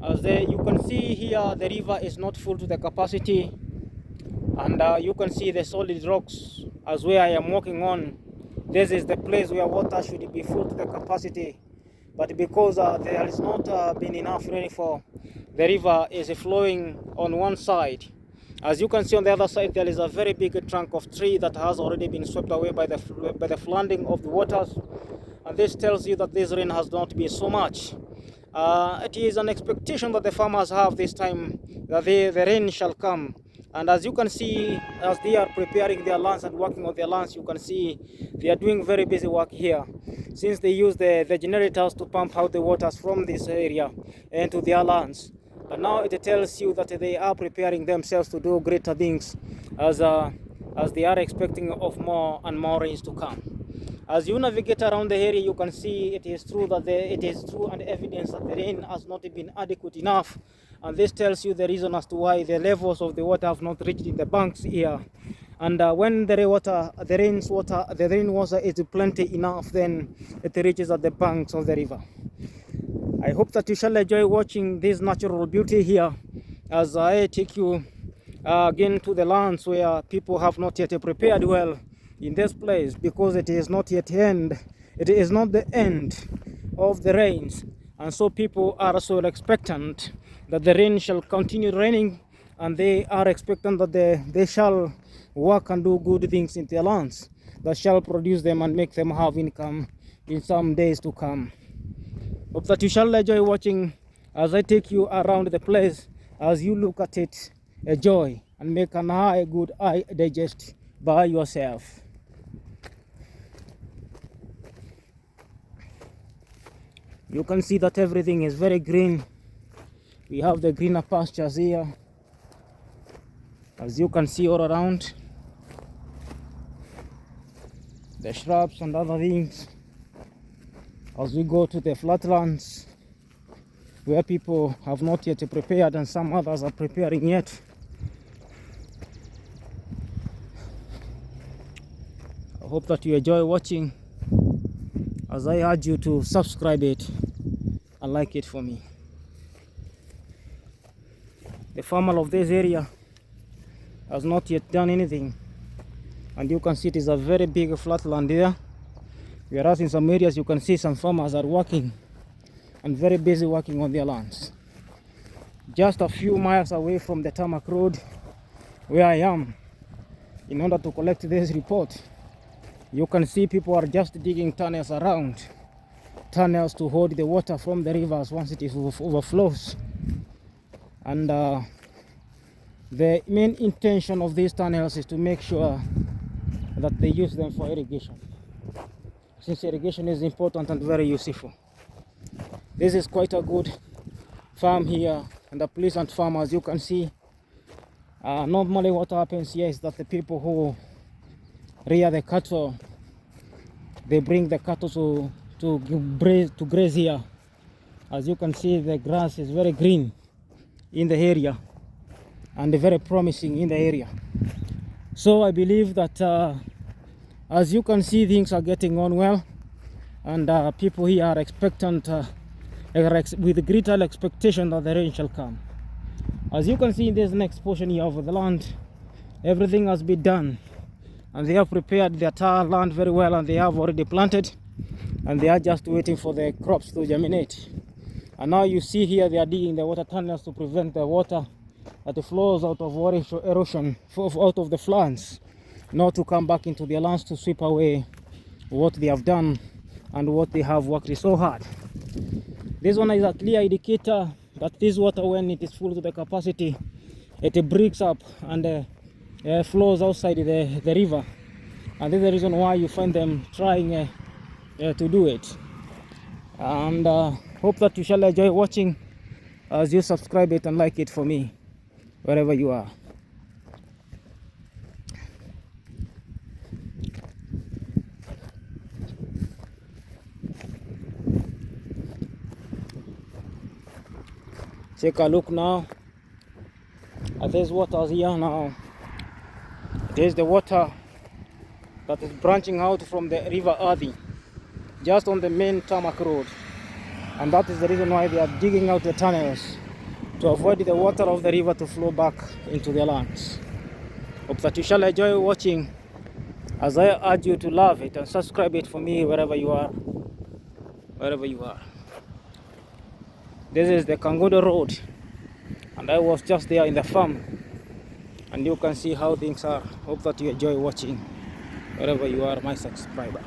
You can see here, the river is not full to the capacity, and you can see the solid rocks as where I am walking on. This is the place where water should be full to the capacity, but because there is not been enough rainfall, the river is flowing on one side. As you can see on the other side, there is a very big trunk of tree that has already been swept away by the flooding of the waters, and this tells you that this rain has not been so much. It is an expectation that the farmers have this time that the rain shall come. And as you can see, as they are preparing their lands and working on their lands, you can see they are doing very busy work here, since they use the generators to pump out the waters from this area into their lands. But now it tells you that they are preparing themselves to do greater things, as they are expecting of more and more rains to come. As you navigate around the area, you can see it is true that it is true and evidence that the rain has not been adequate enough, and this tells you the reason as to why the levels of the water have not reached in the banks here. And when the rainwater is plenty enough, then it reaches at the banks of the river. I hope that you shall enjoy watching this natural beauty here, as I take you again to the lands where people have not yet prepared well in this place, because it is not yet end. It is not the end of the rains, and so people are so expectant that the rain shall continue raining, and they are expectant that they shall work and do good things in their lands that shall produce them and make them have income in some days to come. Hope that you shall enjoy watching as I take you around the place, as you look at it, enjoy and make an good eye digest by yourself. You can see that everything is very green. We have the greener pastures here, as you can see all around, the shrubs and other things. As we go to the flatlands, where people have not yet prepared and some others are preparing yet. I hope that you enjoy watching, as I urge you to subscribe it and like it for me. The farmer of this area has not yet done anything, and you can see it is a very big flat land there, whereas in some areas you can see some farmers are working and very busy working on their lands. Just a few miles away from the tarmac road where I am, in order to collect this report, you can see people are just digging tunnels around, tunnels to hold the water from the rivers once it overflows. And the main intention of these tunnels is to make sure that they use them for irrigation, since irrigation is important and very useful. This is quite a good farm here, and a pleasant farm, as you can see. Normally what happens here is that the people who rear the cattle, they bring the cattle to graze here. As you can see, the grass is very green in the area and very promising in the area. So I believe that as you can see, things are getting on well, and people here are expectant with greater expectation that the rain shall come. As you can see in this next portion here of the land, everything has been done, and they have prepared their land very well, and they have already planted, and they are just waiting for the crops to germinate. And now you see here they are digging the water tunnels to prevent the water that flows out of erosion out of the floods, not to come back into their lands to sweep away what they have done and what they have worked so hard. This one is a clear indicator that this water, when it is full to the capacity, it breaks up and flows outside the river, and this is the reason why you find them trying to do it. And hope that you shall enjoy watching, as you subscribe it and like it for me wherever you are. Take a look now at this water here now. It is the water that is branching out from the river Athi, just on the main tarmac road, and that is the reason why they are digging out the tunnels to avoid the water of the river to flow back into the lands. Hope that you shall enjoy watching, as I urge you to love it and subscribe it for me wherever you are. This is the Kangundo Road, and I was just there in the farm, and you can see how things are. Hope that you enjoy watching wherever you are, my subscriber.